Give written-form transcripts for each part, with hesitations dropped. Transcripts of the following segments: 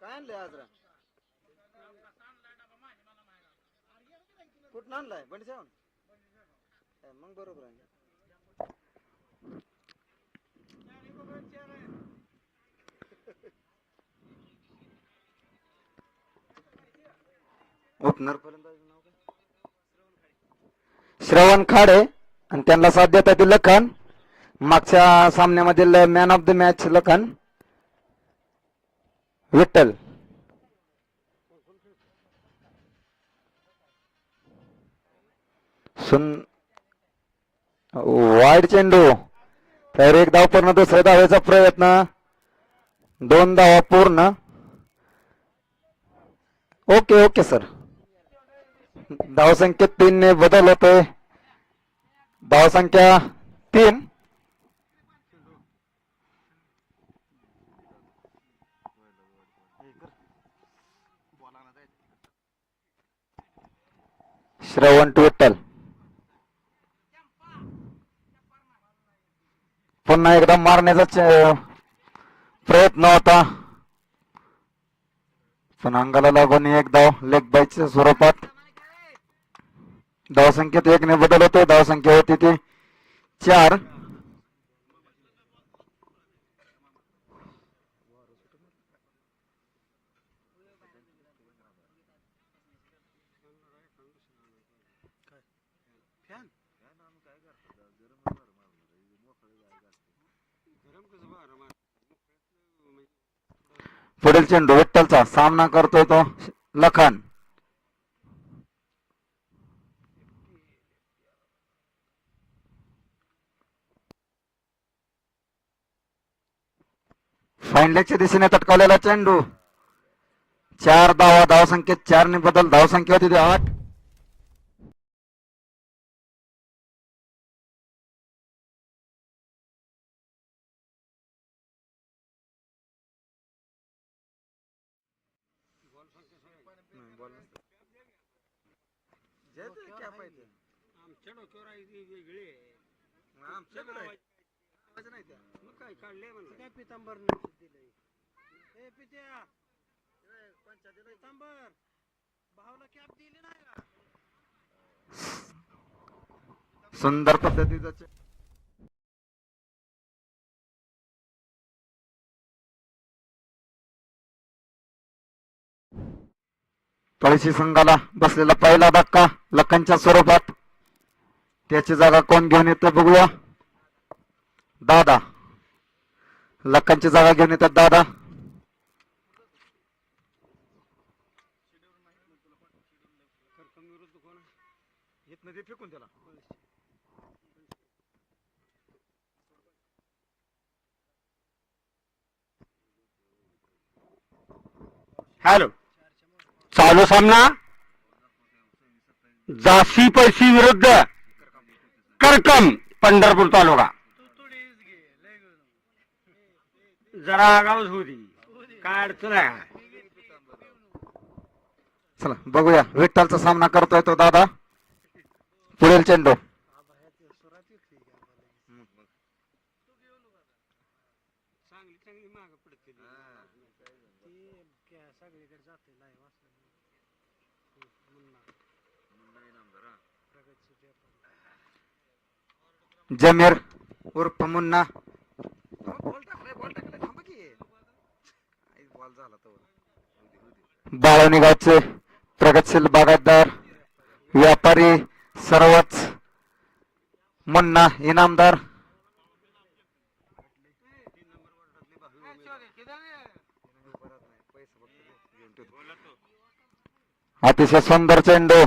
काय आणलंय आज रा कुठं आणलाय बंडी सावून मग बरोबर आहे. ओपनर फलंदाज नाव काय श्रवण खाडे आणि त्यांना साथ देतात लखन. मागच्या सामन्यामधील man of the match Lakhan Vitthal. Wide चेंडू तर एक धाव पूर्ण दुसऱ्या धावेचा प्रयत्न 2 धावा पूर्ण. Okay okay sir. धावसंख्या 3 ने बदल होतोय. धावसंख्या 3. श्रवण टू विठ्ठल. पुन्हा एकदा मारण्याचा प्रयत्न होता पण अंगाला लागून एक धाव लेग बाईच्या स्वरूपात. धावसंख्येत 1 ने बदल होतो. धावसंख्या होती ती 4. पुढील चेंडू विठ्ठलचा सामना करतोय तो लखन. फाईनलेगच्या दिशेने तटकावलेला चेंडू. 4 धावा. धावसंख्येत 4 ने बदल. धावसंख्या होती ती 8. सुंदर पद्धतीचा पळशी संघाला बसलेला पहिला धक्का लखनच्या स्वरूपात. त्याची जागा कोण घेऊन येतं बघूया. दादा. लखनची जागा घेऊन येतात दादा. फेकून त्याला हॅलो. चालू सामना जासी पैसी विरुद्ध करकम पंढरपूर तालुका. जरा आगाऊच होती काय अडचण आहे. चला बघूया विठ्ठलचा सामना करतोय तो दादा. पुढील चेंडू जमीर उर्फ मुन्ना. बाळवणी गावचे प्रगतशील बागायतदार व्यापारी सर्वच मुन्ना इनामदार. अतिशय सुंदर चेंडू.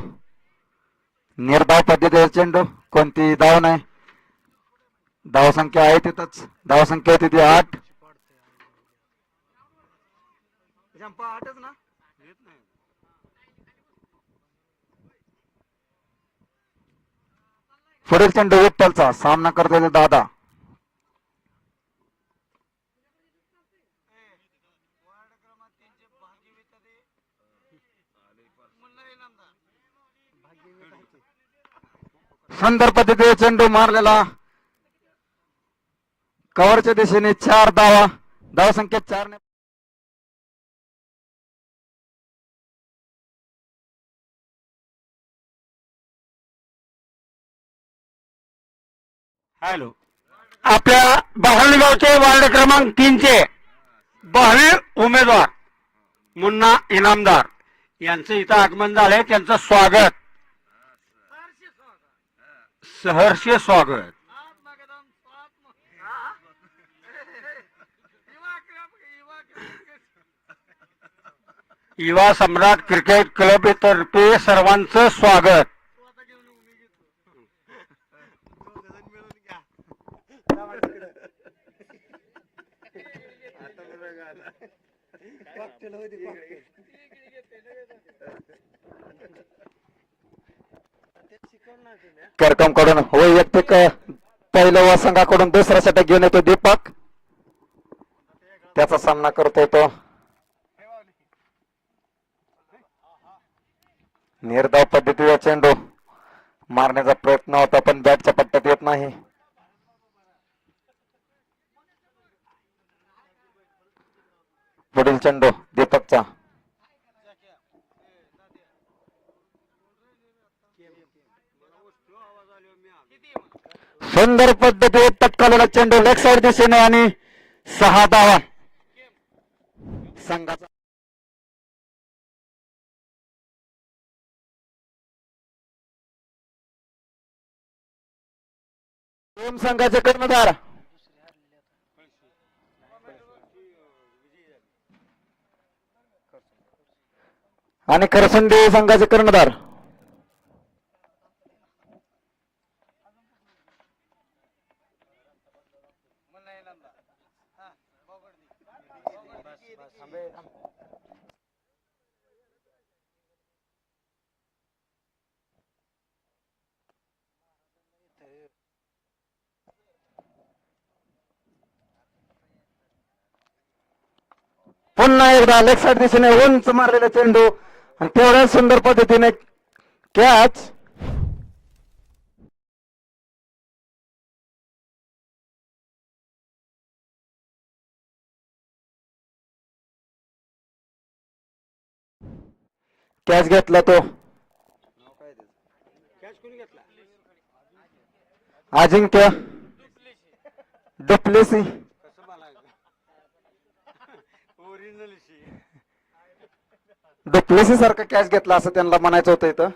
निर्धाव पद्धतीचा चेंडू. कोणती धाव नाही. धावसंख्या आहे तिथंच. धावसंख्या होती ती 8. पुढील चेंडू विठ्ठलचा सामना करतोय दादा. सुंदर पद्धतीने चेंडू मारलेला. कव्हरच्या दिशेने 4 धावा. धावसंख्या 4 ने हॅलो. आपल्या बहाली गावचे वार्ड क्रमांक 3चे बहाली उमेदवार मुन्ना इनामदार यांचं इथं आगमन झालंय. त्यांचं स्वागत, सहर्ष स्वागत. युवा सम्राट क्रिकेट क्लब तर्फे सर्वांचं स्वागत. केरकम कडून वैयक्तिक पहिलं व संघाकडून दुसरा षटक घेऊन येतो दीपक. त्याचा सामना करतोय तो निर्धाव पद्धतीचा चेंडू मारण्याचा प्रयत्न होता पण बॅटच्या पट्ट्यात येत नाही. पुढील चेंडू दीपकचा. सुंदर पद्धतीने तटकावलेला चेंडू लेग साइड दिशेने आणि 6 धावा संघाचा. दोन संघाचे कर्णधार आणि खरसुंडी संघाचे कर्णधार. पुन्हा एकदा लेग साइड दिशेने उंच मारलेला चेंडू आणि तेवढ्या सुंदर पद्धतीने कॅच. कॅच घेतला तो अजिंक्य डुप्लेसी. डुप्लेसी सारखा कॅच घेतला असं त्यांना म्हणायचं होतं इथं.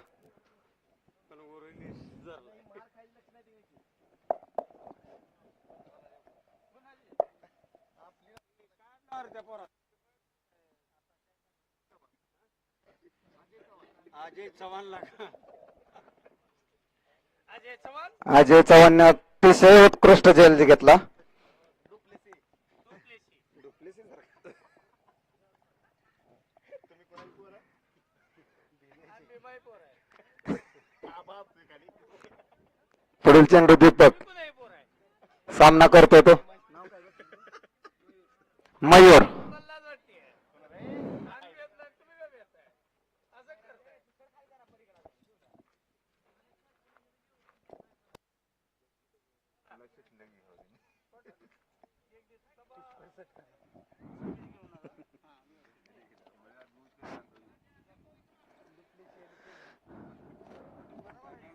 अजय चव्हाणने अतिशय उत्कृष्ट झेल घेतला. पुढील चेंडू दीपक. सामना करतोय तो मयूर.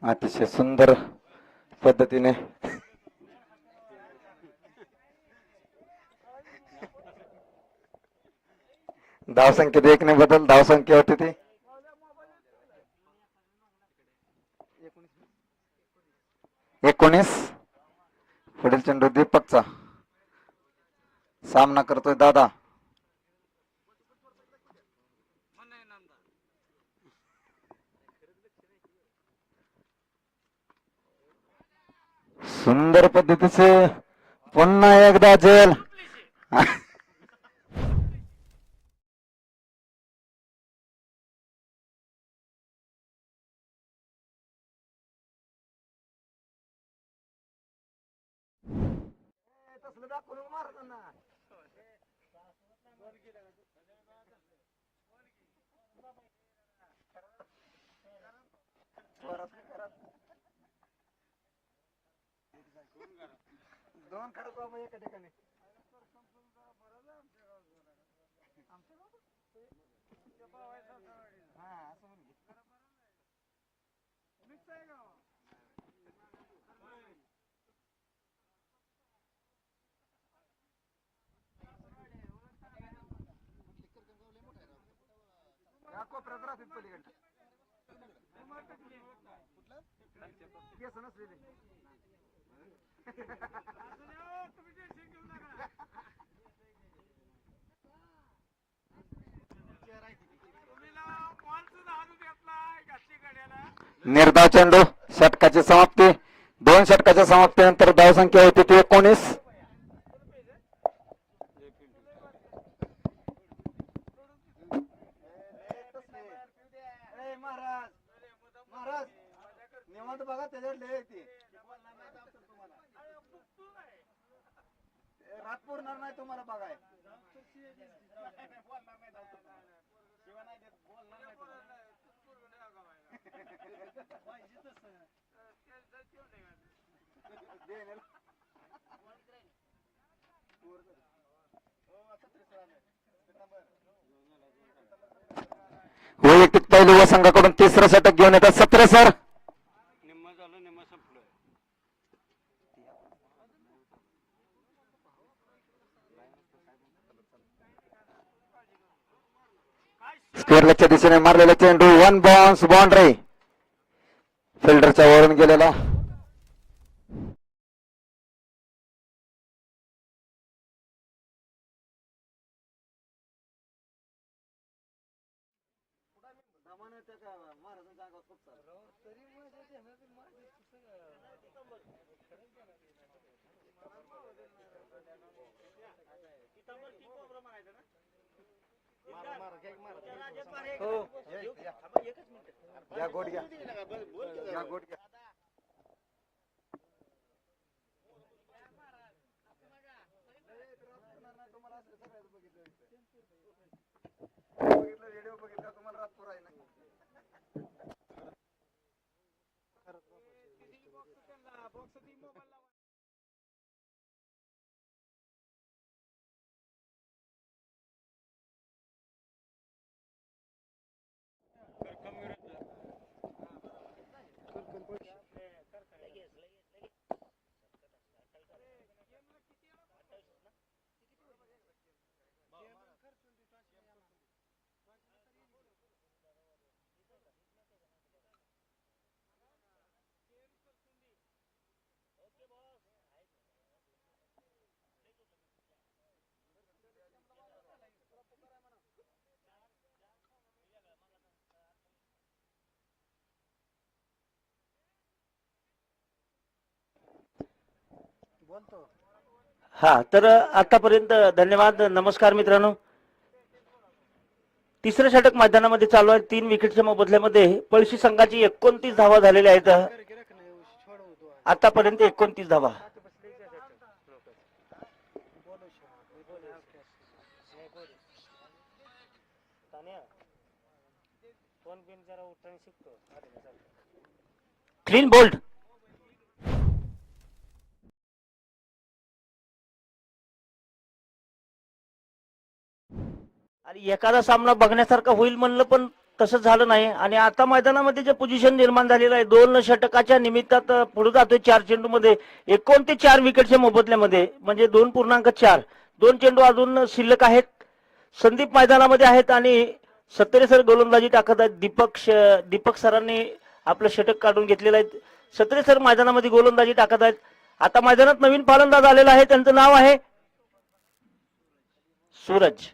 अतिशय सुंदर पद्धतीने धावसंख्येत 1 ने बदल धावसंख्या होती ती 19. पुढील चेंडू दीपकचा. सामना करतोय दादा. सुंदर पद्धतीचे पुन्हा एकदा झेल. दोन खरं बाबा एका ठिकाणी. कोपऱ्यात राहतात पलीकडे केस नसलेले निर्धाव चेंडू षटकाची समाप्ती 2 षटकाच्या समाप्तीनंतर धावसंख्या होती ती 19 महाराज महाराज निवांत बघा त्याच्याकडे रात पुरणार नाही तुम्हाला बघाय वैयक्तिक पैलू व संघाकडून तिसरं षटक घेऊन येतात 17 सर. निम्म झालं निम्म संपलं. स्क्वेअरच्या दिशेने मारलेला चेंडू 1 बाउन्स बाउंड्री फिल्डरच्या वरून गेलेला. या गोड घ्या या गोड घ्या व्हिडिओ बघितला तुम्हाला रातपूर आहे ना हा तर आतापर्यंत धन्यवाद. नमस्कार मित्रांनो. तिसरं षटक मैदानामध्ये चालू आहे. 3 विकेटच्या मोबदल्यामध्ये पळशी संघाची 29 धावा झालेल्या आहेत. आतापर्यंत 29 धावा. Clean bowled. आणि एखादा सामना बघण्यासारखा होईल म्हणलं पण तसं झालं नाही. आणि आता मैदानामध्ये जे पोझिशन निर्माण झालेलं आहे 2 षटकाच्या निमित्तात पुढे जातोय 4 चेंडू मध्ये 4 विकेटच्या मोबदल्यामध्ये म्हणजे 2.4. 2 चेंडू अजून शिल्लक आहेत. संदीप मैदानामध्ये आहेत आणि सत्तरे सर गोलंदाजी टाकत आहेत. दीपक सरांनी आपलं षटक काढून घेतलेलं आहे. सत्तरे सर मैदानामध्ये गोलंदाजी टाकत आहेत. आता मैदानात नवीन फलंदाज आलेला आहे. त्यांचं नाव आहे सूरज.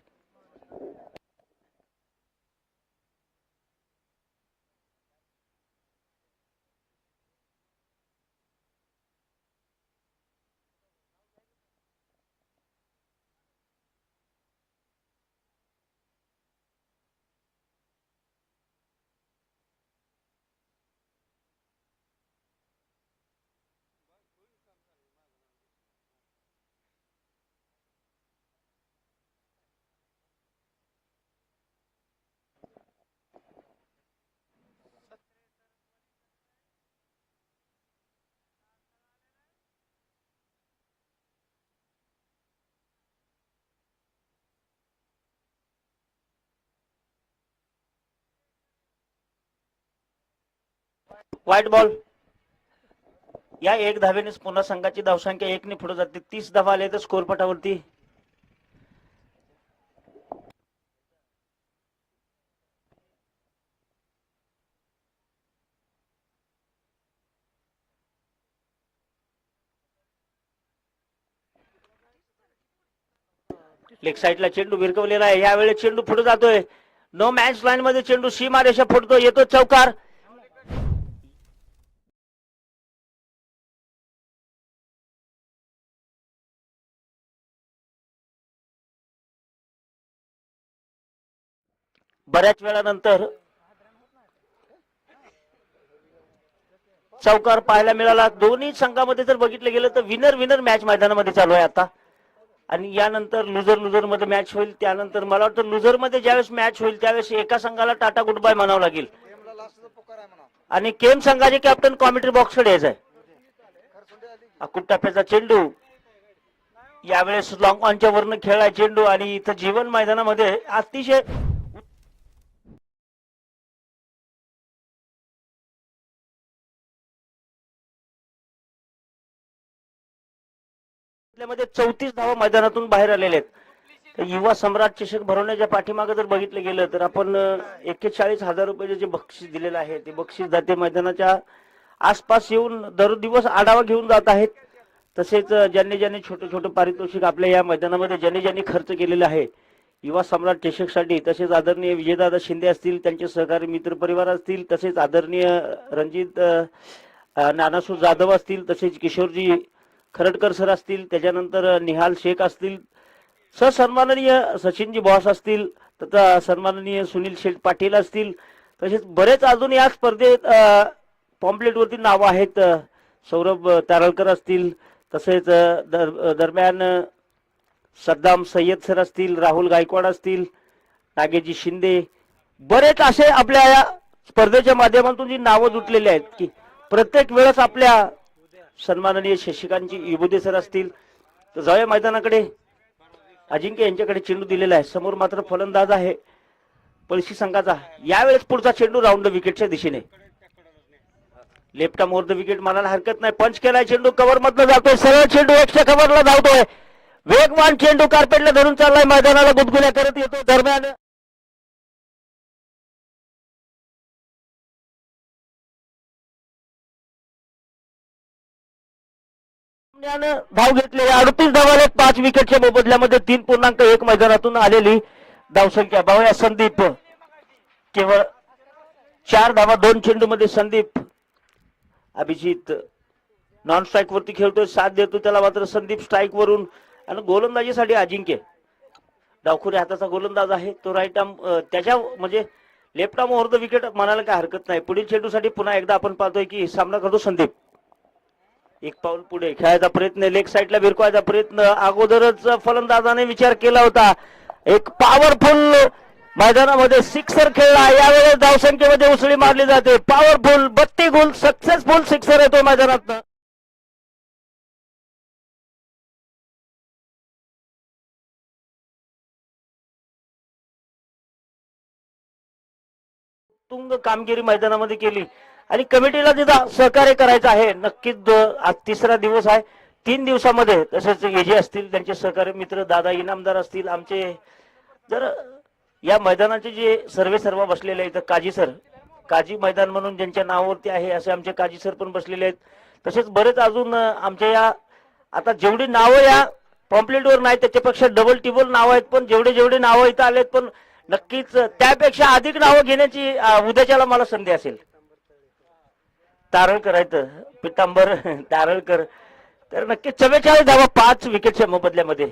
White ball. या 1 धावेनेच पुन्हा संघाची धावसंख्या 1 ने पुढे जाते. 30 धावा आले तर स्कोर पटावरती. लेग साईडला चेंडू भिरकवलेला आहे. यावेळेस चेंडू पुढे जातोय. नो मॅच लाईन मध्ये चेंडू सीमारेषा फुटतो. येतो चौकार. बऱ्याच वेळानंतर चौकार पाहायला मिळाला. दोन्ही संघामध्ये जर बघितलं गेलं तर विनर विनर मॅच मैदानामध्ये चालू आहे आता. आणि यानंतर लुझर मध्ये मॅच होईल. त्यानंतर मला वाटतं लुझर मध्ये ज्यावेळेस मॅच होईल त्यावेळेस एका संघाला टाटा गुड बाय म्हणावं लागेल आणि केम संघाचे कॅप्टन कॉमेंट्री बॉक्स कडे यायचं आहे. अकुट टप्प्याचा चेंडू यावेळेस लॉंग ऑनच्या वरनं खेळलाय चेंडू आणि इथं जीवन मैदानामध्ये अतिशय मध्ये 34 धावा मैदानातून बाहेर आलेले आहेत. तर युवा सम्राट चषक भरवण्याच्या पाठीमागे जर बघितलं गेलं तर आपण 41,000 रुपये जे बक्षीस दिलेलं आहे ते बक्षीस दाते मैदानाच्या आसपास येऊन दर दिवस आढावा घेऊन जात आहेत. तसेच ज्यांनी ज्यांनी छोटे छोटे पारितोषिक आपल्या या मैदानामध्ये ज्यांनी खर्च केलेला आहे युवा सम्राट चषकसाठी, तसेच आदरणीय विजयदादा शिंदे असतील, त्यांचे सहकारी मित्र परिवार असतील, तसेच आदरणीय रणजित नानासू जाधव असतील, तसेच किशोरजी खरडकर सर असतील, त्याच्यानंतर निहाल शेख असतील, सन्माननीय सचिनजी बॉस असतील, तथा सन्माननीय सुनील शेठ पाटील असतील, तसेच बरेच अजून या स्पर्धेत पॉम्पलेटवरती नावं आहेत. सौरभ तारळकर असतील, तसेच दरम्यान सद्दाम सय्यद सर असतील, राहुल गायकवाड असतील, नागेजी शिंदे, बरेच असे आपल्या या स्पर्धेच्या माध्यमातून जी नावं जुटलेली आहेत की प्रत्येक वेळेस आपल्या सन्माननीय शशिकांतजी इबुदे सर असतील. तर जाऊया मैदानाकडे. अजिंक्य यांच्याकडे चेंडू दिलेला आहे. समोर मात्र फलंदाज आहे पळशी संघाचा. यावेळेस पुढचा चेंडू राऊंड विकेटच्या दिशेने. Left arm over the wicket म्हणायला हरकत नाही. पंच केलाय चेंडू, कव्हर मधनं जातोय, सरळ चेंडू एक्स्ट्रा कव्हरला धावतोय. वेगवान चेंडू कार्पेटला धरून चाललाय, मैदानाला गुदगुल्या करत येतो. दरम्यान धाव घेतले. 38 धावाले 5 विकेटच्या मोबदल्यामध्ये 3.1 मैदानातून आलेली धावसंख्या. भाऊया संदीप केवळ 4 धावा 2 चेंडू मध्ये. संदीप अभिजित नॉन स्ट्राईक वरती खेळतोय, साथ देतो त्याला मात्र संदीप स्ट्राईक वरून. आणि गोलंदाजीसाठी अजिंक्य डावखुरी हाताचा गोलंदाज आहे तो. राईट आर्म त्याच्या म्हणजे left arm over the wicket म्हणायला काय हरकत नाही. पुढील चेंडूसाठी पुन्हा एकदा आपण पाहतोय की सामना करतो संदीप. एक पाऊल पुढे खेळायचा प्रयत्न, लेग साईडला भिरकवायचा प्रयत्न. अगोदरच फलंदाजाने विचार केला होता. एक पॉवरफुल मैदानामध्ये सिक्सर खेळला. यावेळेस धावसंख्येमध्ये उसळी मारली जाते. पॉवरफुल 32 गोल सक्सेसफुल सिक्सर येतो मैदानात. तुंग कामगिरी मैदानामध्ये केली आणि कमिटीला तिथं सहकार्य करायचं आहे. नक्कीच आज 3रा दिवस आहे. 3 दिवसामध्ये तसेच हे जे असतील त्यांचे सहकारी मित्र दादा इनामदार असतील आमचे. जर या मैदानाचे जे सर्व बसलेले आहेत काजी सर, काजी मैदान म्हणून ज्यांच्या नावावरती आहे असे आमचे काजी सर पण बसलेले आहेत. तसेच बरेच अजून आमच्या या आता जेवढी नावं या पॉम्पलेटवर नाही त्याच्यापेक्षा डबल टिबल नावं आहेत. पण जेवढे नावं इथं आलेत पण नक्कीच त्यापेक्षा अधिक नावं घेण्याची उद्याच्याला मला संधी असेल. तारळकर आहेत, पितांबर तारळकर. तर नक्कीच 44 धावा 5 विकेटच्या मोबदल्यामध्ये.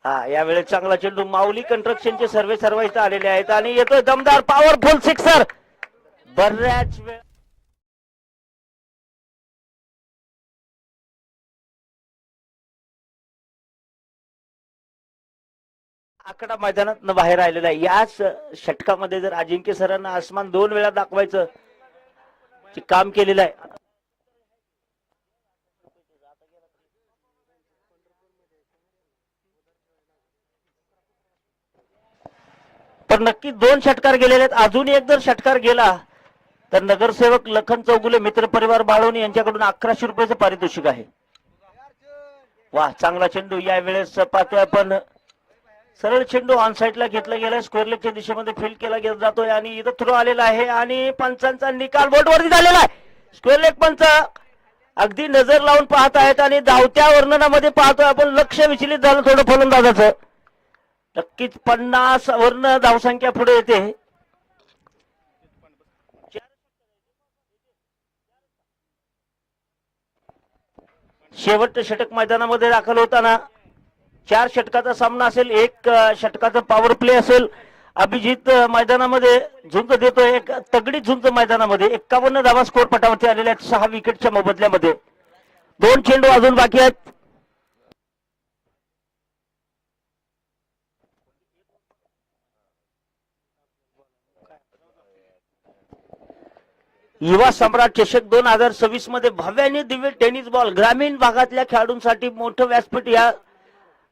हा यावेळेस चांगला चेंडू. माऊली कंस्ट्रक्शनचे सर्व इथं आलेले आहेत आणि येतोय दमदार पॉवरफुल सिक्सर. बऱ्याच वेळ आकडा मैदानात बाहेर आलेला आहे. याच षटकामध्ये जर अजिंक्य सरांना आसमान 2 वेळा दाखवायचं काम केलेलं आहे. पण नक्की 2 षटकार गेलेले आहेत. अजून एक जर षटकार गेला तर नगरसेवक लखन चौगुले मित्र परिवार बाळवणी यांच्याकडून 1100 रुपयाचं पारितोषिक आहे. वा चांगला चेंडू. यावेळेस पाहतोय आपण सरळ चेंडू ऑन साईडला घेतला गेलाय. स्क्वेअर लेगच्या दिशेमध्ये फील्ड केला जातोय आणि इथं थ्रो आलेला आहे आणि पंचांचा निकाल बोर्डवरती झालेला आहे. स्क्वेअर लेग पंच अगदी नजर लावून पाहत आहेत आणि धावत्या वर्णनामध्ये पाहतोय आपण. लक्ष विचलित झालं थोडं फलंदाजाचं. नक्कीच 50 वर्ण धावसंख्या पुढे येते. शेवटचं षटक मैदानामध्ये दाखल होताना 4 षटकाचा सामना असेल. 1 षटकाचा पॉवर प्ले असेल. अभिजित मैदानामध्ये झुंज देतोय. एक तगडी झुंज मैदानामध्ये. 51 धावा स्कोर पटावरती आलेल्या आहेत 6 विकेटच्या मोबदल्यामध्ये. 2 चेंडू अजून बाकी आहेत. युवा सम्राट चषक 2026 मध्ये भव्य आणि दिव्य टेनिस बॉल ग्रामीण भागातल्या खेळाडूंसाठी मोठं व्यासपीठ या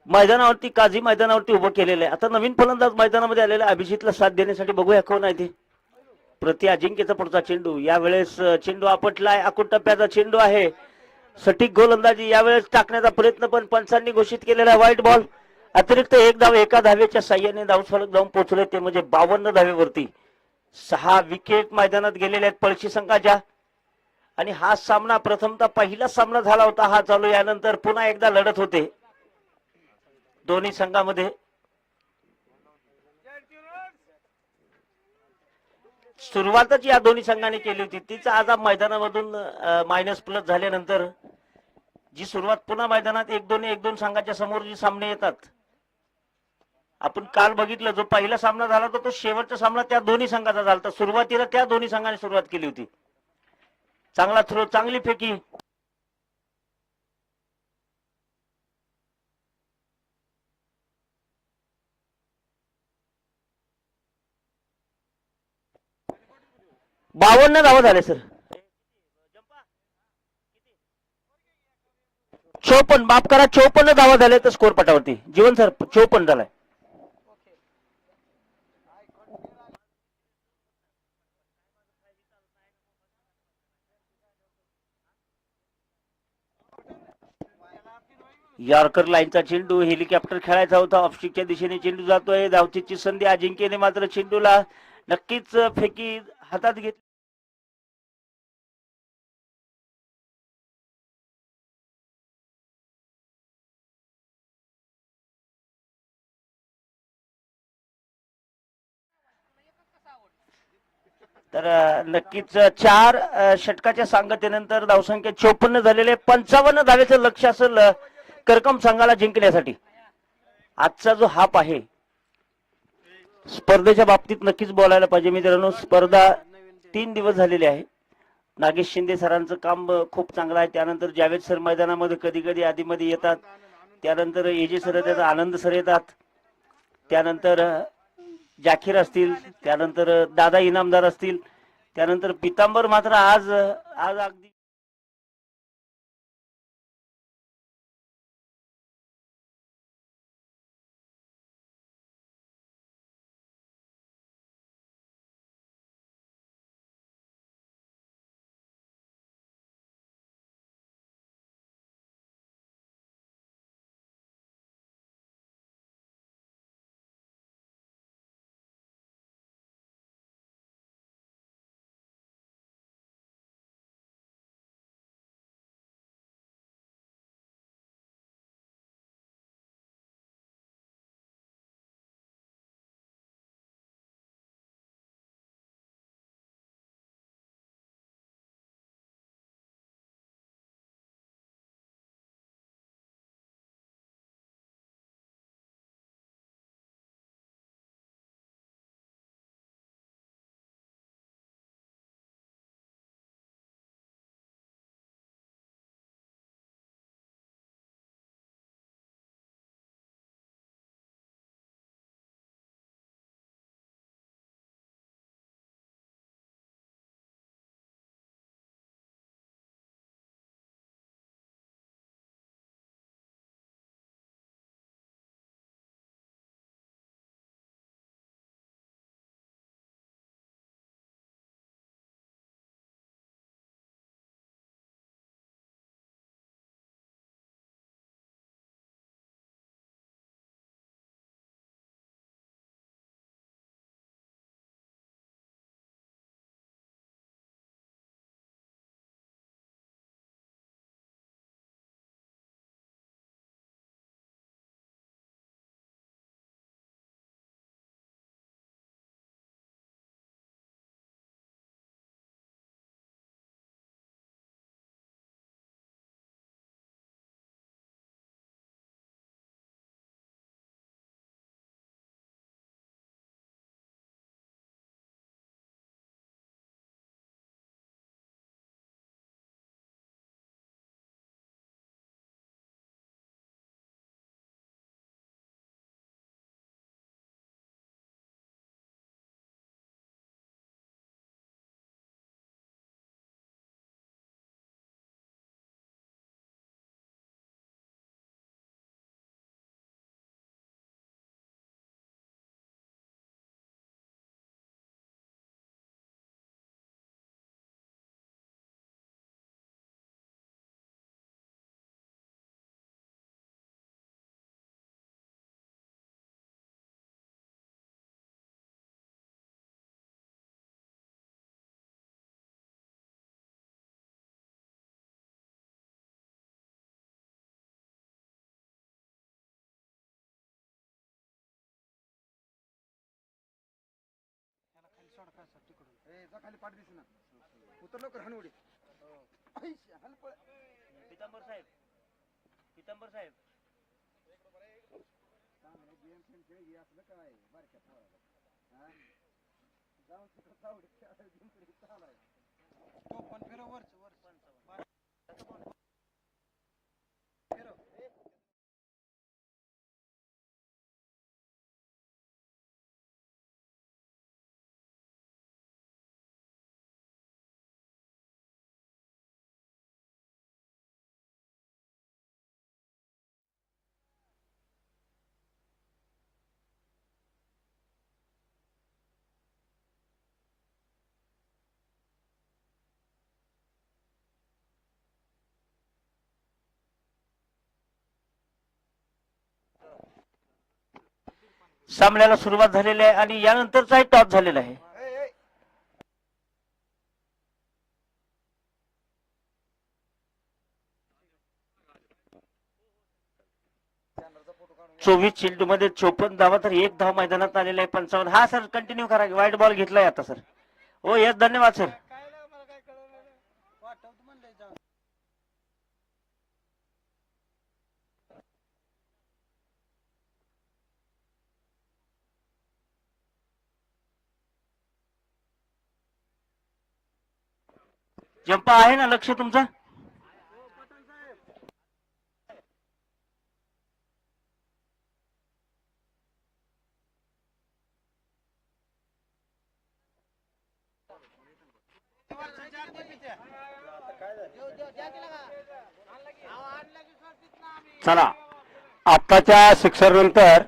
मैदानावरती, काझी मैदानावरती उभं केलेलं आहे. आता नवीन फलंदाज मैदानामध्ये आलेला अभिजितला साथ देण्यासाठी बघूया कोण आहे ते. प्रति अजिंक्यचा पुढचा चेंडू. यावेळेस चेंडू आपटलाय. आकुट टप्प्याचा चेंडू आहे. सटीक गोलंदाजी यावेळेस टाकण्याचा प्रयत्न पण पंचांनी घोषित केलेला आहे. White ball. अतिरिक्त 1 धाव एका धावेच्या साह्याने धावफलक जाऊन पोहोचले ते म्हणजे 52 धावेवरती. 6 विकेट मैदानात गेलेले आहेत पळशी संघाच्या. आणि हा सामना प्रथमतः पहिला सामना झाला होता हा चालू. यानंतर पुन्हा एकदा लढत होते दोन्ही संघामध्ये. सुरुवातच या दोन्ही संघांनी केली होती. तीच आज मैदानामधून मायनस प्लस झाल्यानंतर जी सुरुवात पुन्हा मैदानात 1-2 संघाच्या समोर जी सामने येतात. आपण काल बघितलं जो पहिला सामना झाला होता तो शेवटचा सामना त्या दोन्ही संघाचा झाला होता. सुरुवातीला त्या दोन्ही संघांनी सुरुवात केली होती. चांगला थ्रो, चांगली फेकी. बावन्न धावा झाले सर. 54 माफ करा 54 धावा झाले तर स्कोर पटावरती. जीवन सर 54 झालाय. यॉर्कर लाईनचा चेंडू. हेलिकॉप्टर खेळायचा होता. ऑफस्टिकच्या दिशेने चेंडू जातोय. धावचीची संधी अजिंक्यने मात्र चेंडूला नक्कीच फेकी हातात घेतली. तर नक्कीच 4 षटकाच्या सांगतेनंतर धावसंख्या 54 झालेले. 55 धावेचं लक्ष असेल करकम संघाला जिंकण्यासाठी. आजचा जो हाप आहे स्पर्धेच्या बाबतीत नक्कीच बोलायला पाहिजे मित्रांनो. स्पर्धा 3 दिवस झालेली आहे. नागेश शिंदे सरांचं काम खूप चांगलं आहे. त्यानंतर जावेद सर मैदानामध्ये कधी कधी आधीमध्ये येतात. त्यानंतर एजे सर येतात, आनंद सर येतात. त्यानंतर जाकीर असतील, त्यानंतर दादा इनामदार असतील, त्यानंतर पितांबर मात्र आज अगदी पितांबर साहेब पितांबर साहेब सामन्याला सुरुवात झालेली आहे आणि यानंतरचाही टॉस झालेला आहे. चोवीस चेंडू मध्ये 54 धावा तर 1 धाव मैदानात आलेला आहे. 55. हा सर कंटिन्यू करा. वाईट बॉल घेतलाय आता सर. हो यस धन्यवाद सर. जंपा आहे ना लक्ष तुमचं. चला आत्ताच्या सिक्सर नंतर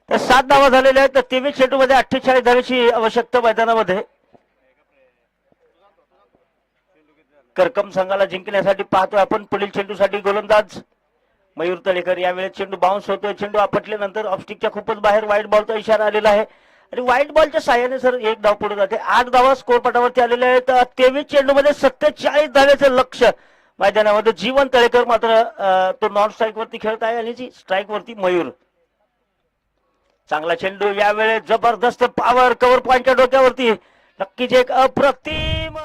तर 7 धावा झालेल्या आहेत. तर 23 चेंडू मध्ये 48 धावेची आवश्यकता मैदानामध्ये. करकम संघाला जिंकण्यासाठी पाहतोय आपण. पुढील चेंडूसाठी गोलंदाज मयूर तळेकर. यावेळेस चेंडू बाउन्स होतोय. चेंडू आपटल्यानंतर ऑफस्टिकच्या खूपच बाहेर व्हाईट बॉलचा इशारा आलेला आहे आणि व्हाईट बॉलच्या साह्याने सर 1 धाव पुढे जाते. 8 धावा स्कोर पटावरती आलेल्या आहेत. 23 चेंडू मध्ये 47 धावेचं लक्ष मैदानामध्ये. जीवन तळेकर मात्र तो नॉन स्ट्राईक वरती खेळत आहे आणि स्ट्राईक वरती मयूर. चांगला चेंडू यावेळेस जबरदस्त पॉवर. कव्हर पॉइंटच्या डोक्यावरती नक्कीच एक अप्रतिम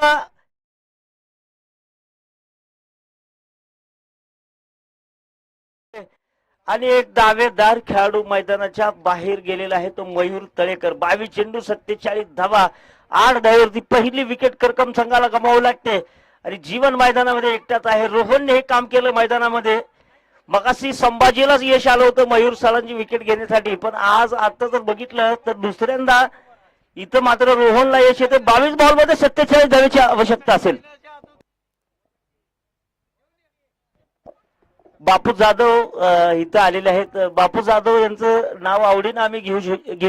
आणि एक दावेदार खेळाडू मैदानाच्या बाहेर गेलेला आहे तो मयूर तळेकर. 22 चेंडू 47 धावा. 8 धावेवरती पहिली विकेट करकम संघाला गमावू लागते आणि जीवन मैदानामध्ये एकटाच आहे. रोहनने हे काम केलं मैदानामध्ये. मगाशी संभाजीलाच यश आलं होतं मयूर सालांची विकेट घेण्यासाठी, पण आज आता जर बघितलं तर दुसऱ्यांदा इथं मात्र रोहनला यश येते. 22 बॉलमध्ये 47 धावेची आवश्यकता असेल. बापू जाधव इथं आलेले आहेत. बापू जाधव यांचं नाव आवडीनं आम्ही घेऊ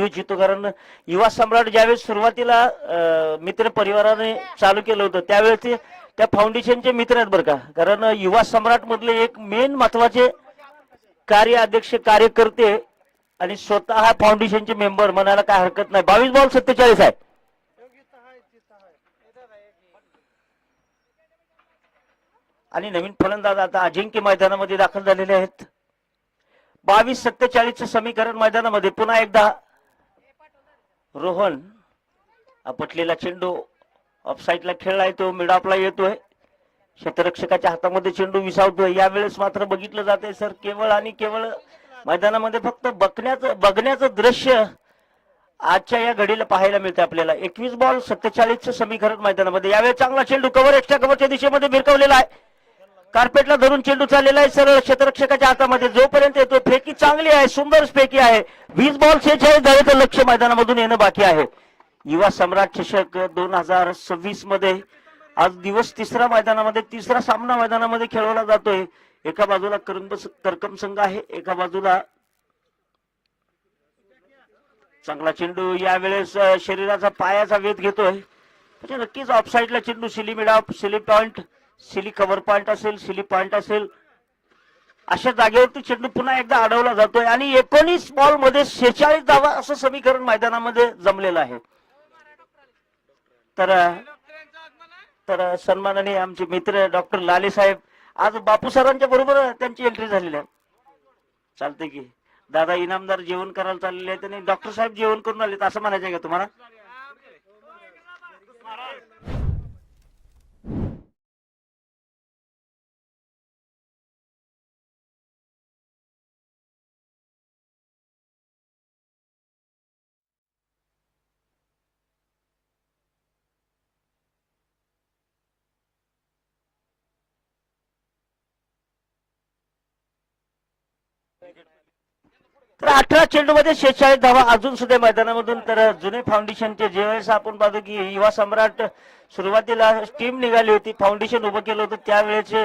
इच्छितो, कारण युवा सम्राट ज्यावेळेस सुरुवातीला मित्र परिवाराने चालू केलं होतं त्यावेळेस ते त्या फाउंडेशनचे मित्र आहेत बरं का. कारण युवा सम्राट मधले एक मेन महत्वाचे कार्याध्यक्ष कार्यकर्ते आणि स्वतः फाउंडेशनचे मेंबर म्हणायला काय हरकत नाही. 22 बॉल 47 आहे. आणि नवीन फलंदाज आता अजिंक्य मैदानामध्ये दाखल झालेले आहेत. 22-47 समीकरण मैदानामध्ये. पुन्हा एकदा रोहन आपटलेला चेंडू ऑफसाईडला खेळलाय, तो मिडऑफला येतोय. क्षेत्ररक्षकाच्या हातामध्ये चेंडू विसावतोय. यावेळेस मात्र बघितलं जाते सर केवळ आणि केवळ मैदानामध्ये फक्त बघण्याचं दृश्य आजच्या या घडीला पाहायला मिळते आपल्याला. 21 बॉल 47 समीकरण मैदानामध्ये. यावेळेस चांगला चेंडू कव्हर एक्स्ट्रा कव्हरच्या दिशेमध्ये भिरकवलेला आहे. कार्पेटला धरून चेंडू चाललेला आहे सरळ क्षेत्ररक्षकाच्या हातामध्ये. जोपर्यंत येतो फेकी चांगली आहे, सुंदर फेकी आहे. 20 बॉल 46 धावेचं लक्ष मैदानामधून येणं बाकी आहे. युवा सम्राट चषक 2026 मध्ये आज दिवस तिसरा मैदानामध्ये, तिसरा सामना मैदानामध्ये खेळवला जातोय. एका बाजूला करकम संघ आहे, एका बाजूला चांगला चेंडू यावेळेस शरीराचा पायाचा वेध घेतोय. म्हणजे नक्कीच ऑफसाईडला चेंडू silly mid of, silly point, silly cover point असेल, सिली पॉइंट असेल. अशा जागेवरती चेंडू पुन्हा एकदा अडवला जातोय आणि 19 बॉल मध्ये 46 धावा असं समीकरण मैदानामध्ये जमलेलं आहे. तर सन्माननीय आमचे मित्र डॉक्टर लाले साहेब आज बापू सरांच्या बरोबर त्यांची एंट्री झालेली आहे. चालतंय की दादा इनामदार जेवण करायला चाललेले आहेत आणि डॉक्टर साहेब जेवण करून आलेत असं म्हणायचं का तुम्हाला? तर 18 चेंडूमध्ये 46 धावा अजून सुद्धा मैदानामधून. तर जुने फाउंडेशनचे ज्यावेळेस आपण पाहतो की युवा सम्राट सुरुवातीला टीम निघाली होती, फाउंडेशन उभं केलं होतं, त्यावेळेचे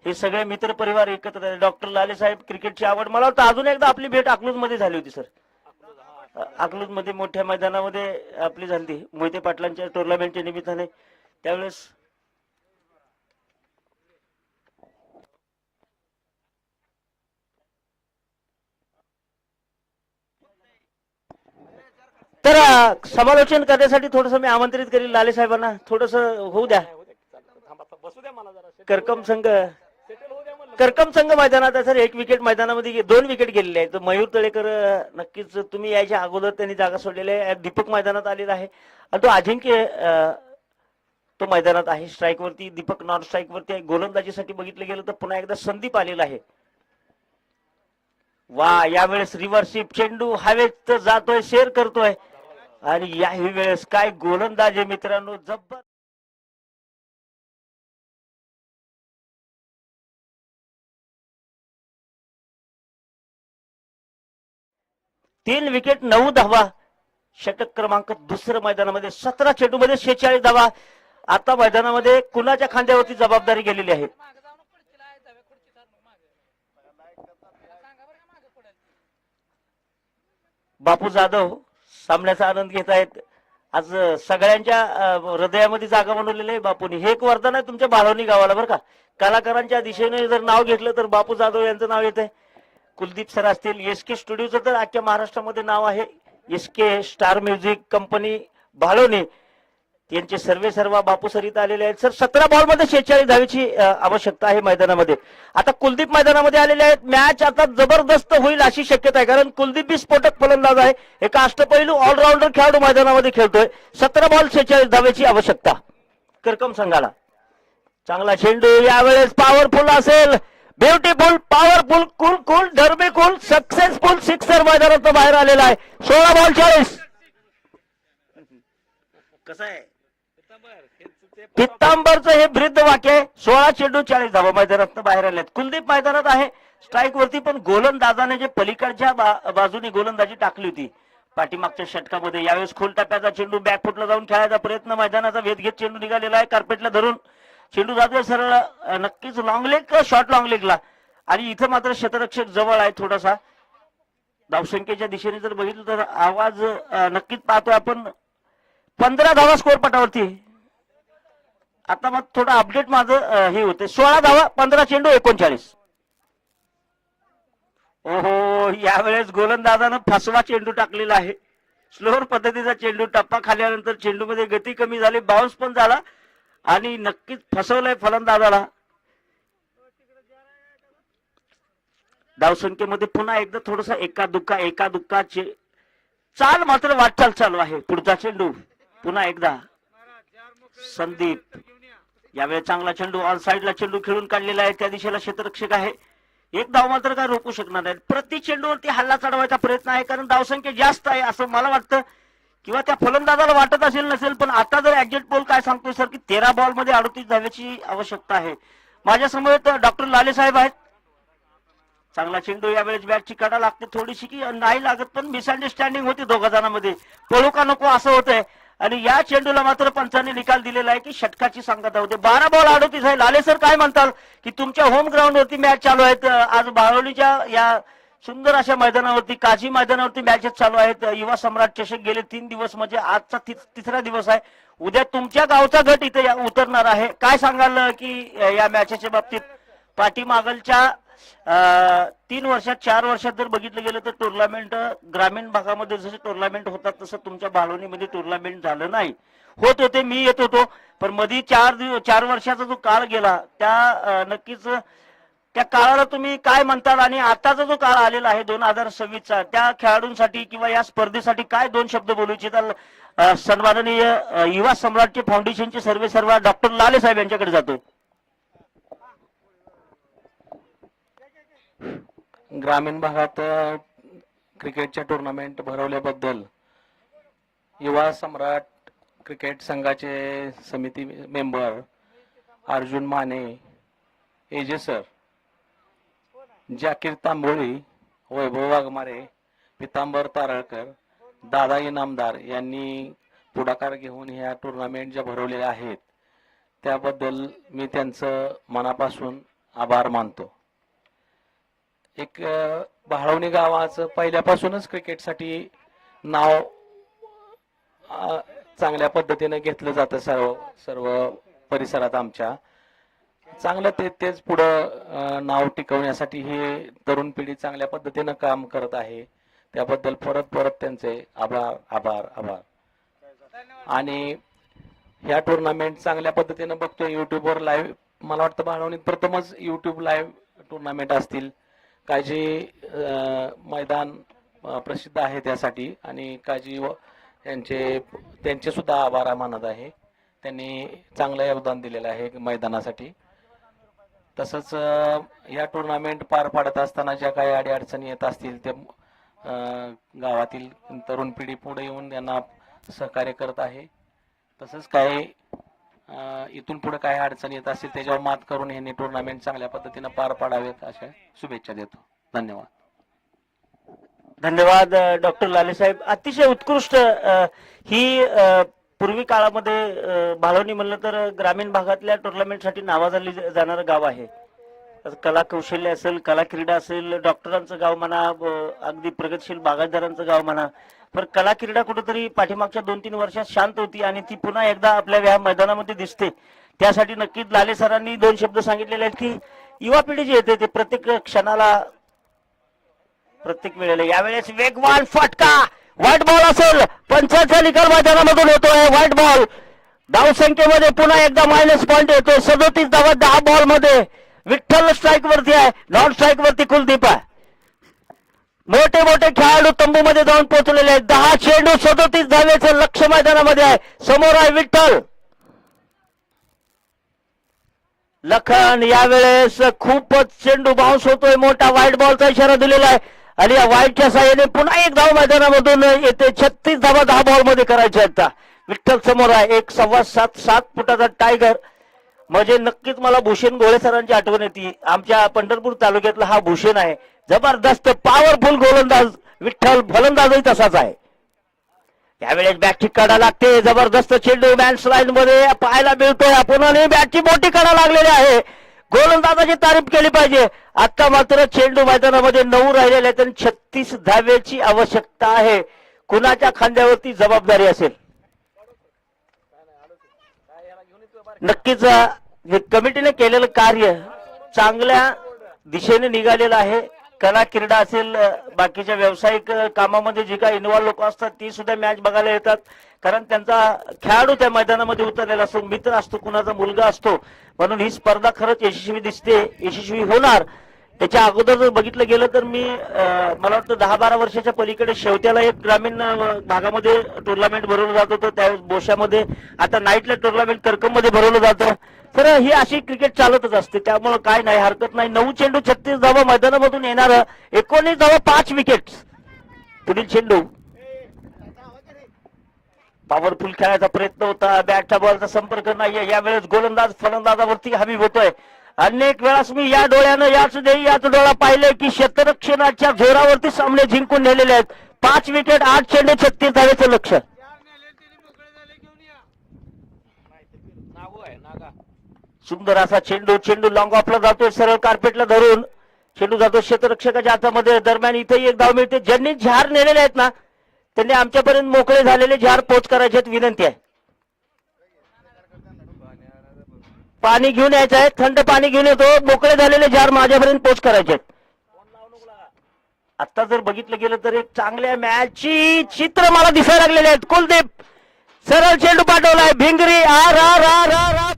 हे सगळे मित्र परिवार एकत्र आले. डॉक्टर लाले साहेब क्रिकेटची आवड, मला वाटतं अजून एकदा आपली भेट अकलूज मध्ये झाली होती सर. अकलूज मध्ये मोठ्या मैदानामध्ये आपली झाली मोहिते पाटलांच्या टुर्नामेंटच्या निमित्ताने. त्यावेळेस तर समालोचन करण्यासाठी थोडस मी आमंत्रित करेल लाले साहेबांना. थोडस होऊ द्या. करकम संघ मैदानात आहे सर. 1 विकेट मैदानामध्ये 2 विकेट गेलेले आहेत. मयूर तळेकर नक्कीच तुम्ही यायच्या अगोदर त्यांनी जागा सोडलेली आहे. दीपक मैदानात आलेला आहे आणि तो अजिंक्य तो मैदानात आहे. स्ट्राईक वरती दीपक नॉन स्ट्राईक वरती आहे. गोलंदाजीसाठी बघितलं गेलं तर पुन्हा एकदा संदीप आलेला आहे. वा, यावेळेस रिव्हर्सिप चेंडू हवेत जातोय, शेअर करतोय आणि याही वेळेस काय गोलंदाज आहे मित्रांनो, जब्बर. तीन विकेट 9 धावा. षटक क्रमांक दुसरं मैदानामध्ये 17 चेंडूमध्ये 46 धावा. आता मैदानामध्ये कुणाच्या खांद्यावरती जबाबदारी गेलेली आहे? बापू जाधव सामन्याचा आनंद घेत आहेत. आज सगळ्यांच्या हृदयामध्ये जागा बनवलेली आहे बापूंनी. हे एक वरदान आहे तुमच्या बाळवणी गावाला बरं का. कलाकारांच्या दिशेने जर नाव घेतलं तर बापू जाधव यांचं नाव येत आहे. कुलदीप सर असतील, एसके स्टुडिओचं तर अख्ख्या महाराष्ट्रामध्ये नाव आहे. SK star music company Bhalwani यांचे सर्व बापू सर इथं आलेले आहेत. सर 17 बॉल मध्ये 46 धावेची आवश्यकता आहे मैदानामध्ये. आता कुलदीप मैदानामध्ये आलेले आहेत. मॅच आता जबरदस्त होईल अशी शक्यता आहे, कारण कुलदीप बी स्फोटक फलंदाज आहे. एका अष्टपैलू ऑलराऊंडर खेळाडू मैदानामध्ये खेळतोय. 17 बॉल 46 धावेची आवश्यकता करकम संघाला. चांगला चेंडू यावेळेस पॉवरफुल असेल, ब्युटिफुल, पॉवरफुल, कूल कूल, धर्मिकूल, सक्सेसफुल सिक्सर मैदानात बाहेर आलेला आहे. 16 बॉल 40. कसं आहे पित्तांबरचं हे वृद्ध वाक्य आहे. 16 चेंडू 40 धावा मैदानात बाहेर आलेत. कुलदीप मैदानात आहे स्ट्राईक वरती, पण गोलंदाजाने जे पलीकडच्या बाजूने गोलंदाजी टाकली होती पाठीमागच्या षटकामध्ये, यावेळेस खोल टप्प्याचा चेंडू बॅकफुटला जाऊन खेळायचा प्रयत्न, मैदानाचा वेध घेत चेंडू निघालेला आहे. कार्पेटला धरून चेंडू जातोय सरळ, नक्कीच लॉंग लेग, शॉर्ट लॉंग लेगला. आणि इथं मात्र क्षेत्ररक्षक जवळ आहे थोडासा. धावसंख्येच्या दिशेने जर बघितलं तर आवाज नक्कीच पाहतोय आपण. 15 धावा स्कोर पटावरती. आता मग थोडं अपडेट माझं हे होते. 16 धावा 15 चेंडू 39. ओहो, यावेळेस गोलंदाजानं फसवा चेंडू टाकलेला आहे. स्लोअर पद्धतीचा चेंडू, टप्पा खाल्यानंतर चेंडूमध्ये गती कमी झाली, बाउन्स पण झाला आणि नक्कीच फसवलंय फलंदाजाला. धावसंख्येमध्ये पुन्हा एकदा थोडासा एका दुक्का चाल मात्र वाटचाल चालू आहे. पुढचा चेंडू पुन्हा एकदा संदीप. यावेळेस चांगला चेंडू ऑन साईडला चेंडू खेळून काढलेला आहे. त्या दिशेला क्षेत्ररक्षक आहे. एक धाव मात्र काय रोखू शकणार नाही. प्रति चेंडूवरती हल्ला चढवायचा प्रयत्न आहे, कारण धावसंख्या जास्त आहे असं मला वाटतं, किंवा त्या फलंदाजाला वाटत असेल नसेल. पण आता जर ऍक्झॅक्ट पोल काय सांगतोय सर की 13 बॉल मध्ये 38 धावेची आवश्यकता आहे. माझ्या समोर डॉक्टर लाले साहेब आहेत. चांगला चेंडू, यावेळेस बॅटची कडा लागते थोडीशी की नाही लागत, पण मिसअंडरस्टँडिंग होती दोघा जणांमध्ये. पळू का नको असं होतंय. आणि या चेंडूला मात्र पंचांनी निकाल दिलेला आहे की षटकाची सांगता होते. 12 बॉल 38 आहे. लाले सर काय म्हणताल की तुमच्या होम ग्राउंड वरती मॅच चालू आहेत आज बाळवणीच्या या सुंदर अशा मैदानावरती, काजी मैदानावरती मॅचेस चालू आहेत. युवा सम्राट चषक गेले 3 दिवस, म्हणजे आजचा तिसरा दिवस आहे. उद्या तुमच्या गावचा गट इथे उतरणार आहे. काय सांगाल की या मॅचेसच्या बाबतीत पाठीमागलच्या 3 वर्षात 4 वर्षात जर बघितलं गेलं तर टुर्नामेंट ग्रामीण भागामध्ये जसे टुर्नामेंट होतात तसं तुमच्या बाळवणीमध्ये टुर्नामेंट झालं नाही. होत होते, मी येत होतो, पण मध्ये 4 वर्षाचा जो काळ गेला त्या नक्कीच त्या काळाला तुम्ही काय म्हणताल आणि आताचा जो काळ आलेला आहे 2026चा त्या खेळाडूंसाठी किंवा या स्पर्धेसाठी काय 2 शब्द बोलू इच्छिताल? सन्माननीय युवा सम्राटचे फाउंडेशनचे सर्वेसर्वा डॉक्टर लाले साहेब यांच्याकडे जातो. ग्रामीण भागात क्रिकेटच्या टुर्नामेंट भरवल्याबद्दल युवा सम्राट क्रिकेट संघाचे समिती member Arjun Mane, AJ sir, Jakir Tamboli, Vaibhav Waghmare, Pitambar Taralkar, Dada Inamdar यांनी पुढाकार घेऊन ह्या टुर्नामेंट ज्या भरवलेल्या आहेत त्याबद्दल मी त्यांचं मनापासून आभार मानतो. एक भाळवणी गावाचं पहिल्यापासूनच क्रिकेटसाठी नाव चांगल्या पद्धतीने घेतलं जातं सर्व परिसरात आमच्या. चांगलं तेच पुढं नाव टिकवण्यासाठी हे तरुण पिढी चांगल्या पद्धतीनं काम करत आहे. त्याबद्दल परत त्यांचे आभार आभार आभार. आणि ह्या टुर्नामेंट चांगल्या पद्धतीनं बघतोय युट्यूबवर लाईव्ह. मला वाटतं भाळवणीत प्रथमच युट्यूब लाईव्ह टुर्नामेंट असतील. काजी मैदान प्रसिद्ध आहे त्यासाठी आणि काजी त्यांचे सुद्धा आभार मानत आहे. त्यांनी चांगलं योगदान दिलेलं आहे मैदानासाठी. तसंच या टुर्नामेंट पार पाडत असताना ज्या काही अडीअडचणी येत असतील ते गावातील तरुण पिढी पुढे येऊन त्यांना सहकार्य करत आहे. तसंच काही इथून पुढे काही अडचणी येत असतील त्याच्यावर मात करून यांनी टुर्नामेंट चांगल्या पद्धतीने पार पाडावेत अशा शुभेच्छा देतो. धन्यवाद. धन्यवाद डॉक्टर लाले साहेब. अतिशय उत्कृष्ट ही पूर्वी काळामध्ये भाळवणी म्हणलं तर ग्रामीण भागातल्या टुर्नामेंटसाठी नावाजली जाणारं गाव आहे. कला कौशल्य असेल, कला क्रीडा असेल, डॉक्टरांचं गाव म्हणा, अगदी प्रगतशील बागायतदारांचं गाव म्हणा, पण कला क्रीडा कुठेतरी पाठीमागच्या 2-3 वर्षात शांत होती आणि ती पुन्हा एकदा आपल्या या मैदानामध्ये दिसते. त्यासाठी नक्कीच लाले सरांनी 2 शब्द सांगितलेले आहेत की युवा पिढी जी येते ते प्रत्येक क्षणाला प्रत्येक वेळेला यावेळेस वेगवान फटका व्हाईट बॉल असेल, पंचाचा निकाल मैदानामधून होतोय. व्हाईट बॉल धावसंख्येमध्ये पुन्हा एकदा मायनस पॉईंट येतोय. 37 धावा 10 बॉल मध्ये. विठ्ठल स्ट्राईक वरती आहे, नॉन स्ट्राईक वरती कुलदीप आहे. मोठे मोठे खेळाडू तंबूमध्ये जाऊन पोहोचलेले आहेत. 10 चेंडू 37 धावेचं लक्ष मैदानामध्ये आहे. समोर आहे विठ्ठल. लखन यावेळेस खूपच चेंडू बाउन्स होतोय. मोठा व्हाईट बॉलचा इशारा दिलेला आहे आणि या व्हाईटच्या साह्याने पुन्हा एक धाव मैदानामधून येते. 36 धावा 10 बॉल मध्ये करायच्या आता. विठ्ठल समोर आहे. 1 7.7 फुटाचा टायगर. म्हणजे नक्कीच मला भूषण गोळे सरांची आठवण येते. आमच्या पंढरपूर तालुक्यातला हा भूषण आहे. जबरदस्त पॉवरफुल गोलंदाज. विठ्ठल फलंदाजही तसाच आहे. यावेळेस बॅटची कडा लागते. जबरदस्त चेंडू मॅन्स लाईन मध्ये पाहायला मिळतोय. पुन्हा बॅटची मोठी कडा लागलेली आहे. गोलंदाजाची तारीफ केली पाहिजे. आता मात्र चेंडू मैदानामध्ये 9 राहिलेले आहेत आणि 36 धावेची आवश्यकता आहे. कुणाच्या खांद्यावरती जबाबदारी असेल? नक्कीच कमिटीने केलेलं कार्य चांगल्या दिशेने निघालेलं आहे. कला क्रीडा असेल, बाकीच्या व्यावसायिक कामामध्ये जे काही इन्व्हॉल्व लोक असतात ती सुद्धा मॅच बघायला येतात. कारण त्यांचा खेळाडू त्या मैदानामध्ये उतरलेला असतो, मित्र असतो, कुणाचा मुलगा असतो. म्हणून ही स्पर्धा खरंच यशस्वी दिसते, यशस्वी होणार. त्याच्या अगोदर जर बघितलं गेलं तर मला वाटतं 10-12 वर्षाच्या पलीकडे शेवट्याला एक ग्रामीण भागामध्ये टुर्नामेंट भरवलं जात होतं त्यावेळेस बोशामध्ये. आता नाईटला टुर्नामेंट करकम मध्ये भरवलं जातं. तर ही अशी क्रिकेट चालतच असते, त्यामुळे काय नाही, हरकत नाही. 9 चेंडू 36 धावा मैदानामधून येणार. 19 धावा 5 विकेट. पुढील चेंडू पॉवरफुल खेळायचा प्रयत्न होता. बॅटच्या बॉलचा संपर्क नाहीये. यावेळेस गोलंदाज फलंदाजावरती हमी होतोय. अनेक वेळास मी या डोळ्यानं याच डोळा पाहिले की क्षेत्ररक्षणाच्या जोरावरती सामने जिंकून नेलेले आहेत. 5 विकेट 8 चेंडू 36 धावेचं लक्ष. सुंदर असा चेंडू लॉंग ऑफला जातोय. सरळ कार्पेटला धरून चेंडू जातो क्षेत्ररक्षकाच्या हातामध्ये. दरम्यान इथेही एक धाव मिळते. ज्यांनी झार नेलेले आहेत ना त्यांनी आमच्यापर्यंत मोकळे झालेले झार पोच करायचे विनंती आहे. पाणी घेऊन यायचं आहे, थंड पाणी घेऊन येतो. मोकळे झालेले जार माझ्यापर्यंत पोच करायचे. आता जर बघितलं गेलं तर एक चांगल्या मॅचची चित्र मला दिसायला लागलेले आहेत. कुलदीप सरळ चेंडू पाठवलाय, भिंगरी आ रा रा रा रा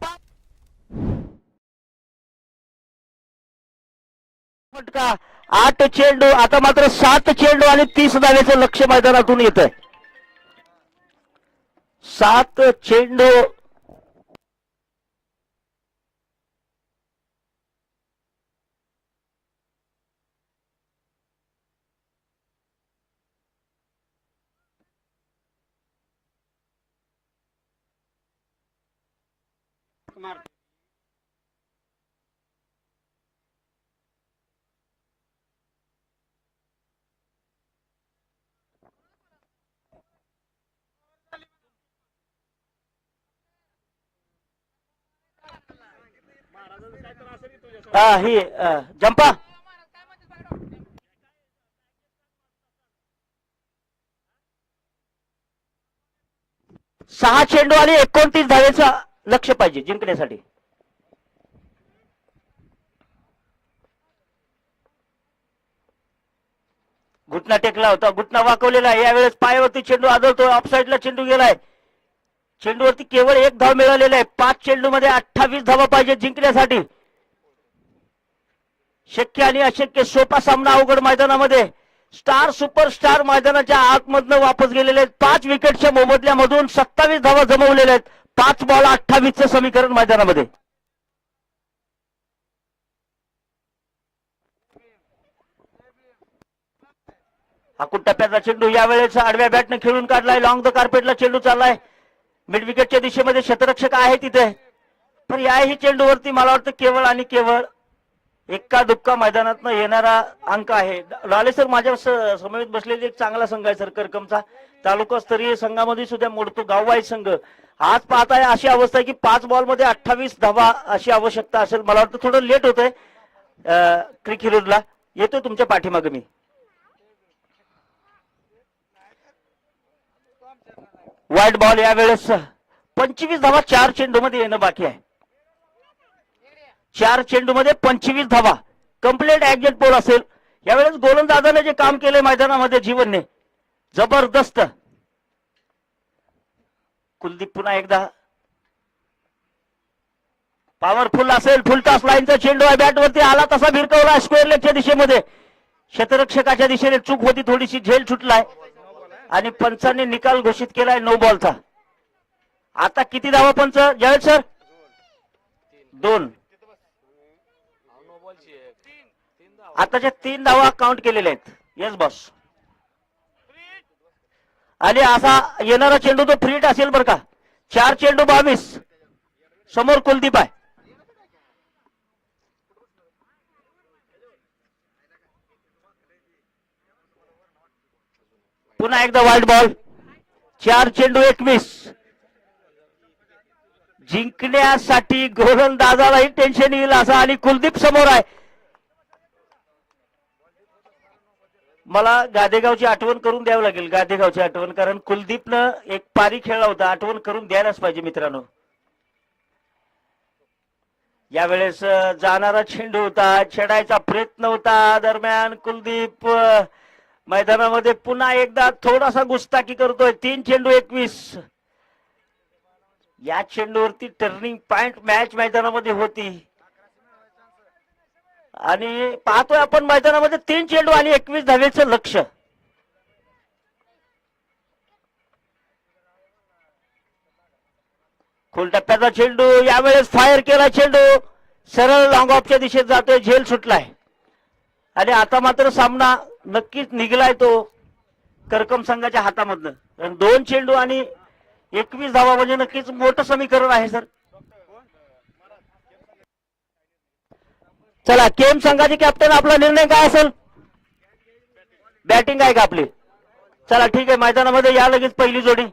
फटका. 8 चेंडू, आता मात्र 7 चेंडू आणि 30 धावेचं लक्ष मैदानातून येत आहे. 7 चेंडू. ही जंपा. सहा चेंडू आणि 29 धावेचा लक्ष पाहिजे जिंकण्यासाठी. घुटना टेकला होता, घुटना वाकवलेला आहे. यावेळेस पायावरती चेंडू आदळतो, ऑफसाईडला चेंडू गेलाय. चेंडूवरती केवळ 1 धाव मिळालेला आहे. 5 चेंडू मध्ये 28 धावा पाहिजे जिंकण्यासाठी. शक्य आणि अशक्य, सोपा सामना अवघड मैदानामध्ये. स्टार सुपरस्टार मैदानाच्या आतमधनं वापस गेलेले आहेत. 5 विकेटच्या मोबदल्यामधून 27 धावा जमवलेल्या आहेत. 5 बॉल 28चं समीकरण मैदानामध्ये. हाकून टप्प्याचा चेंडू यावेळेस आडव्या बॅटने खेळून काढलाय. लॉंग द कार्पेटला चेंडू चाललाय. मिड विकेटच्या दिशेमध्ये शतरक्षक आहे तिथे. पण याही चेंडूवरती मला वाटतं केवळ आणि केवळ एक्का दुक्का मैदानात येणारा अंक आहे. लाले सर माझ्या समवेत बसलेले एक चांगला संघ आहे सर, करकमचा. तालुकास्तरीय संघामध्ये सुद्धा मोडतो गाववाईज संघ. आज पाहताय अशी अवस्था आहे की 5 बॉल मध्ये 28 धावा अशी आवश्यकता असेल. मला वाटतं थोडं लेट होतंय क्रिकेटला. येतोय तुमच्या पाठीमागे मी. वाईट बॉल यावेळेस. 25 धावा 4 चेंडू मध्ये येणं बाकी आहे. 4 चेंडू मध्ये 25 धावा. कंप्लीट ऍक्झॅक्ट बॉल असेल. यावेळेस गोलंदाजाने जे काम केले मैदानामध्ये जीवनने जबरदस्त. कुलदीप पुन्हा एकदा पॉवरफुल असेल. फुलटॉस लाईनचा चेंडू आहे. बॅटवरती आला तसा भिरकवला स्क्वेअर लेगच्या दिशेमध्ये. क्षेत्ररक्षकाच्या दिशेने चूक होती, थोडीशी झेल सुटलाय आणि पंचांनी निकाल घोषित केलाय नो बॉलचा. आता किती धावा पंच जयंत सर? 2. आताच्या 3 धावा काउंट केलेल्या आहेत. Yes boss. आणि असा येणारा चेंडू तो फ्रीट असेल बरं का. 4 चेंडू 22. समोर कुलदीप आहे. पुन्हा एकदा वाईट बॉल. 4 चेंडू 21. जिंकण्यासाठी गोलंदाजालाही टेन्शन येईल असा. आणि कुलदीप समोर आहे. मला गादेगावची आठवण करून द्यावं लागेल. गादेगावची आठवण, कारण कुलदीपनं एक पारी खेळला होता. आठवण करून द्यायलाच पाहिजे मित्रांनो. यावेळेस जाणारा चेंडू होता, छेडायचा प्रयत्न होता. दरम्यान कुलदीप मैदानामध्ये पुन्हा एकदा थोडासा गुस्ताखी करतोय. 3 चेंडू 21. या चेंडूवरती टर्निंग पॉइंट मॅच मैदानामध्ये होती. आणि पाहतोय आपण मैदानामध्ये 3 चेंडू आणि 21 धावेचं लक्ष. खोल टप्प्याचा चेंडू यावेळेस फायर केला. चेंडू सरळ लॉंग ऑफच्या दिशेत जातोय. झेल सुटलाय आणि आता मात्र सामना नक्कीच निघलाय तो करकम संघाच्या हातामधनं. 2 चेंडू आणि 21 धावा म्हणजे नक्कीच मोठं समीकरण आहे सर. चला, केम संघाचे कॅप्टन, आपला निर्णय काय असेल? बॅटिंग आहे का आपली? चला ठीक आहे, मैदानामध्ये या लगेच पहिली जोडी.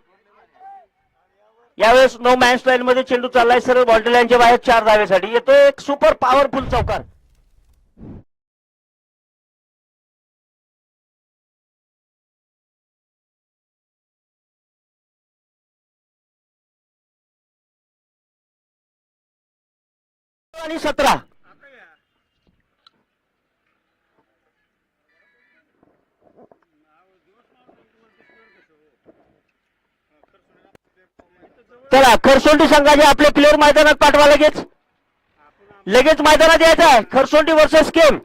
यावेळेस नो मॅन स्टाईल मध्ये चेंडू चाललाय सरळ बॉर्डर लाईनच्या बाहेर 4 धावेसाठी. येतो एक सुपर पॉवरफुल चौकार. आणि 17. चला खरसोंडी संघाचे आपले प्लेअर मैदानात पाठवा लगेच मैदानात यायचं आहे. खरसोंडी वर्सेस केम.